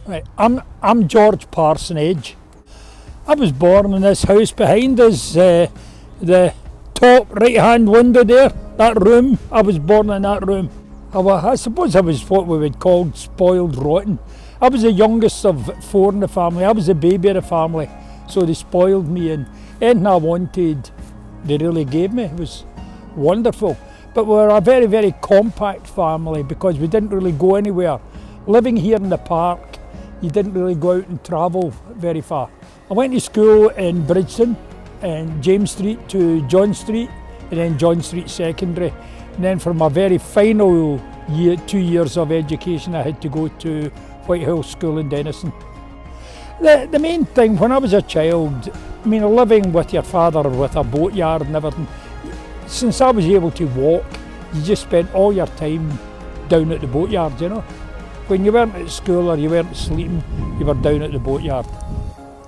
Right, I'm George Parsonage. I was born in this house behind us, the top right hand window there, that room. I was born in that room. I suppose I was what we would call spoiled rotten. I was the youngest of four in the family. I was the baby of the family, so they spoiled me, and anything I wanted they really gave me. It was wonderful. But we were a very, very compact family because we didn't really go anywhere. Living here in the park, you didn't really go out and travel very far. I went to school in Bridgeton and James Street to John Street, and then John Street Secondary. And then for my very final year, 2 years of education, I had to go to Whitehill School in Denison. The main thing, when I was a child, I mean, living with your father with a boatyard and everything, since I was able to walk, you just spent all your time down at the boatyard, you know. When you weren't at school or you weren't sleeping, you were down at the boatyard.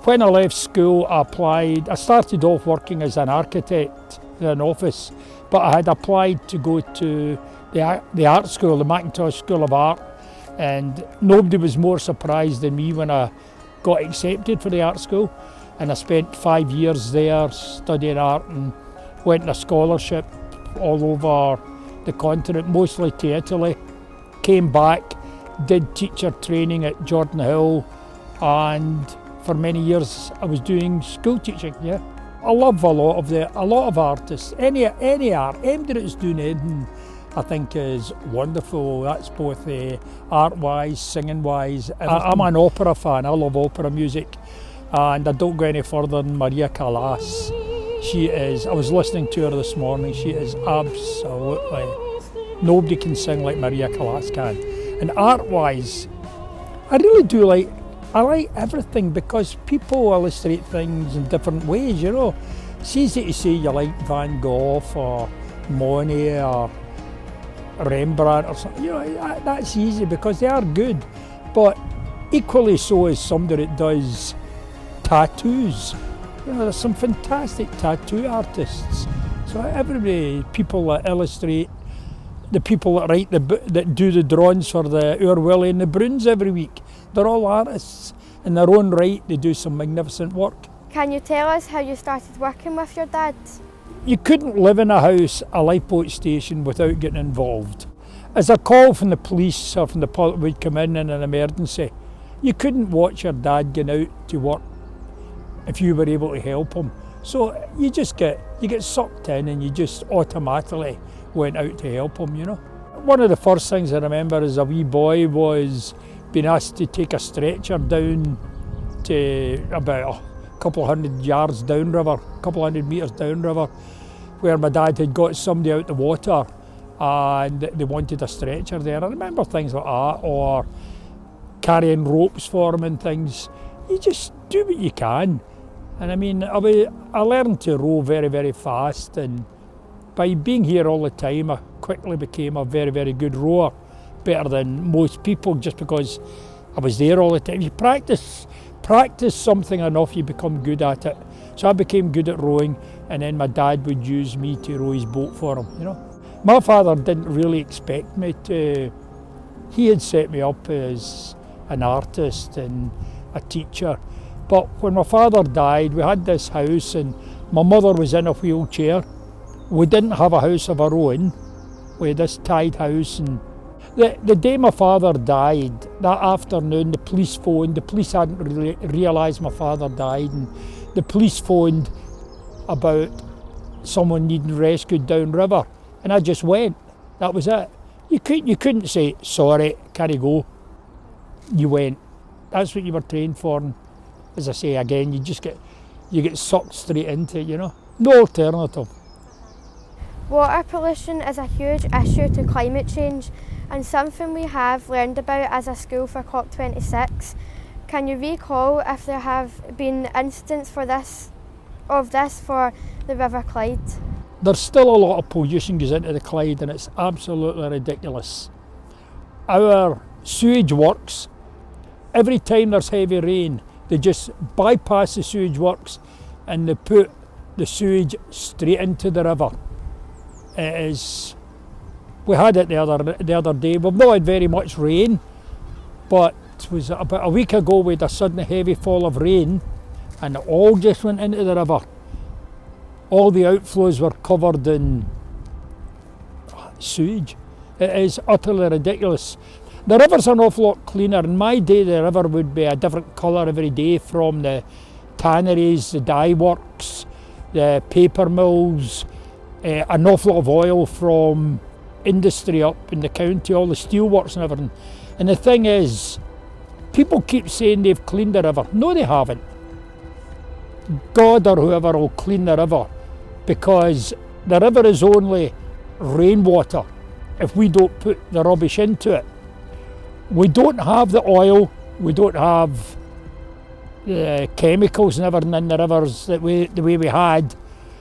When I left school, I applied. I started off working as an architect in an office, but I had applied to go to the art school, the Macintosh School of Art, and nobody was more surprised than me when I got accepted for the art school. And I spent 5 years there studying art and went on a scholarship all over the continent, mostly to Italy. Came back, did teacher training at Jordan Hill, and for many years I was doing school teaching. Yeah, I love a lot of artists. Any art, anybody that's doing anything, I think is wonderful. That's both art-wise, singing-wise. I'm an opera fan. I love opera music, and I don't go any further than Maria Callas. She is. I was listening to her this morning. She is absolutely. Nobody can sing like Maria Callas can. And art-wise, I really do like. I like everything because people illustrate things in different ways. You know, it's easy to say you like Van Gogh or Monet or Rembrandt or something. You know, that's easy because they are good. But equally so is somebody that does tattoos. You know, there's some fantastic tattoo artists. So everybody, people that illustrate, the people that write that do the drawings for the Orwellian and the Bruins every week, they're all artists. In their own right, they do some magnificent work. Can you tell us how you started working with your dad? You couldn't live in a house, a lifeboat station, without getting involved. As a call from the police or from the public would come in an emergency, you couldn't watch your dad going out to work if you were able to help him. So you get sucked in and you just automatically went out to help him, you know. One of the first things I remember as a wee boy was being asked to take a stretcher down to about a couple of hundred yards downriver, a couple of hundred metres downriver, where my dad had got somebody out the water and they wanted a stretcher there. I remember things like that, or carrying ropes for him and things. You just do what you can. And I mean, I learned to row very, very fast, and by being here all the time, I quickly became a very, very good rower, better than most people, just because I was there all the time. You practice something enough, you become good at it. So I became good at rowing, and then my dad would use me to row his boat for him, you know. My father didn't really expect me to. He had set me up as an artist and a teacher. But when my father died, we had this house and my mother was in a wheelchair. We didn't have a house of our own. We had this tied house, and the day my father died, that afternoon the police phoned. The police hadn't really realised my father died, and the police phoned about someone needing rescued downriver, and I just went. That was it. You couldn't say, sorry, can't you go? You went. That's what you were trained for. And as I say again, you get sucked straight into it, you know. No alternative. Water pollution is a huge issue to climate change and something we have learned about as a school for COP26. Can you recall if there have been incidents of this for the River Clyde? There's still a lot of pollution goes into the Clyde, and it's absolutely ridiculous. Our sewage works, every time there's heavy rain, they just bypass the sewage works and they put the sewage straight into the river. It is. We had it the other day. We've not had very much rain, but it was about a week ago we had a sudden heavy fall of rain and it all just went into the river. All the outflows were covered in sewage. It is utterly ridiculous. The river's an awful lot cleaner. In my day the river would be a different colour every day, from the tanneries, the dye works, the paper mills, an awful lot of oil from industry up in the county, all the steelworks and everything. And the thing is, people keep saying they've cleaned the river. No, they haven't. God or whoever will clean the river, because the river is only rainwater if we don't put the rubbish into it. We don't have the oil, we don't have the chemicals and everything in the rivers the way we had,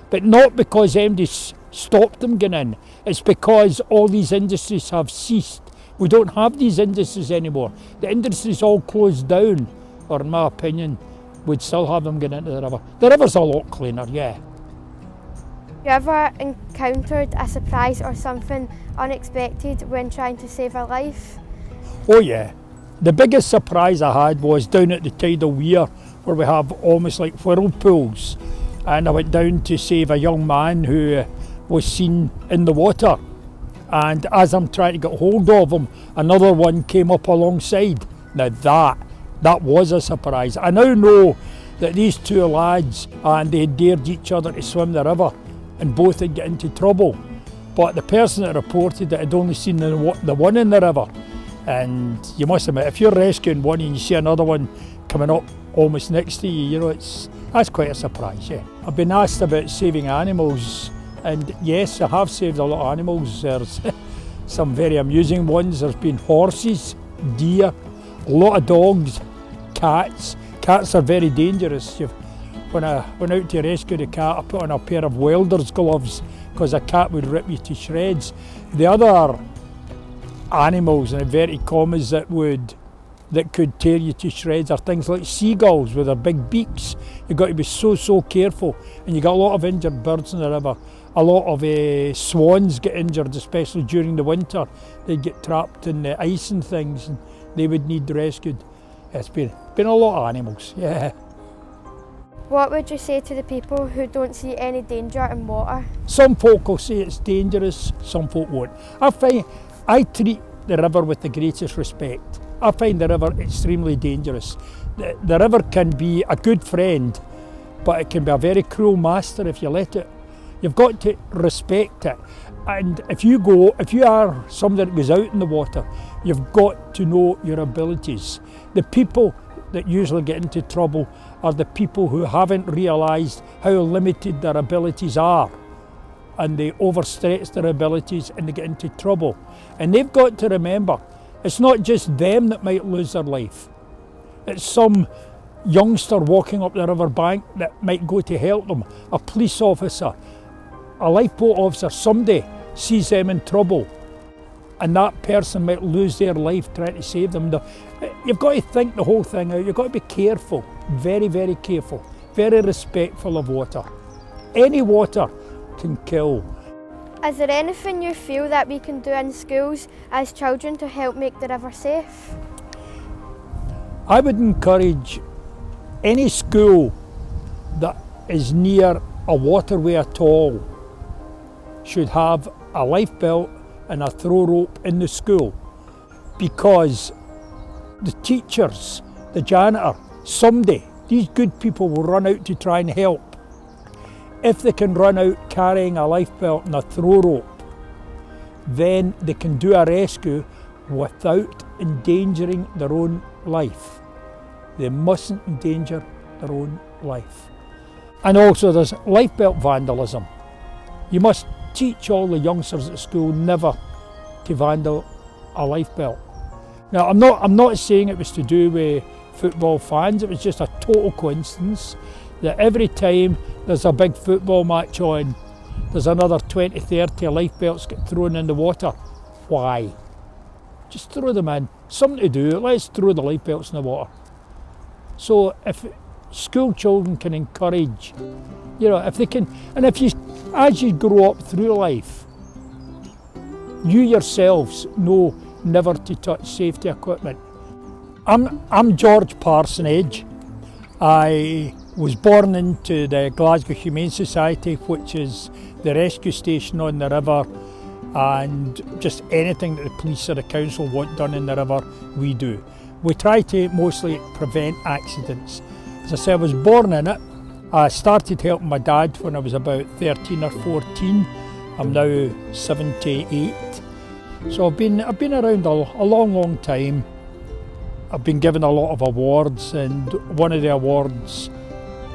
but not because MD stopped them getting in. It's because all these industries have ceased. We don't have these industries anymore. The industries all closed down, or in my opinion, we'd still have them getting into the river. The river's a lot cleaner, yeah. You ever encountered a surprise or something unexpected when trying to save a life? Oh yeah. The biggest surprise I had was down at the tidal weir, where we have almost like whirlpools, and I went down to save a young man who was seen in the water, and as I'm trying to get hold of him, another one came up alongside. Now that was a surprise. I now know that these two lads, and they had dared each other to swim the river, and both had got into trouble, but the person that reported it had only seen the one in the river. And you must admit, if you're rescuing one and you see another one coming up almost next to you, that's quite a surprise, yeah. I've been asked about saving animals, and yes, I have saved a lot of animals. There's some very amusing ones. There's been horses, deer, a lot of dogs, cats. Cats are very dangerous. When I went out to rescue the cat, I put on a pair of welder's gloves because a cat would rip you to shreds. The other animals, in inverted commas, that could tear you to shreds are things like seagulls with their big beaks. You've got to be so careful, and you got a lot of injured birds in the river. A lot of swans get injured, especially during the winter. They get trapped in the ice and things, and they would need rescued. It's been a lot of animals, yeah. What would you say to the people who don't see any danger in water? Some folk will say it's dangerous, some folk won't. I treat the river with the greatest respect. I find the river extremely dangerous. The river can be a good friend, but it can be a very cruel master if you let it. You've got to respect it. And if you are somebody that goes out in the water, you've got to know your abilities. The people that usually get into trouble are the people who haven't realised how limited their abilities are, and they overstretch their abilities and they get into trouble. And they've got to remember, it's not just them that might lose their life. It's some youngster walking up the river bank that might go to help them. A police officer, a lifeboat officer, somebody sees them in trouble, and that person might lose their life trying to save them. You've got to think the whole thing out. You've got to be careful, very careful, very respectful of water. Any water can kill. Is there anything you feel that we can do in schools as children to help make the river safe? I would encourage any school that is near a waterway at all should have a life belt and a throw rope in the school, because the teachers, the janitor, someday these good people will run out to try and help. If they can run out carrying a life belt and a throw rope, then they can do a rescue without endangering their own life. They mustn't endanger their own life. And also there's life belt vandalism. You must teach all the youngsters at school never to vandal a life belt. Now I'm not saying it was to do with football fans. It was just a total coincidence that every time there's a big football match on, there's another 20-30 life belts get thrown in the water. Why? Just throw them in. Something to do. Let's throw the life belts in the water. So if school children can encourage, if they can, and as you grow up through life, you yourselves know never to touch safety equipment. I'm George Parsonage. I was born into the Glasgow Humane Society, which is the rescue station on the river, and just anything that the police or the council want done in the river, we do. We try to mostly prevent accidents. As I said, I was born in it. I started helping my dad when I was about 13 or 14. I'm now 78. So I've been around a long time. I've been given a lot of awards, and one of the awards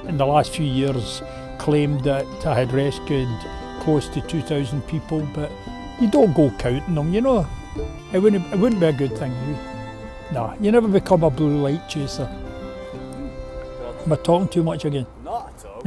in the last few years claimed that I had rescued close to 2,000 people, but you don't go counting them, you know. It wouldn't be a good thing. Nah, you never become a blue light chaser. Am I talking too much again? Not at all.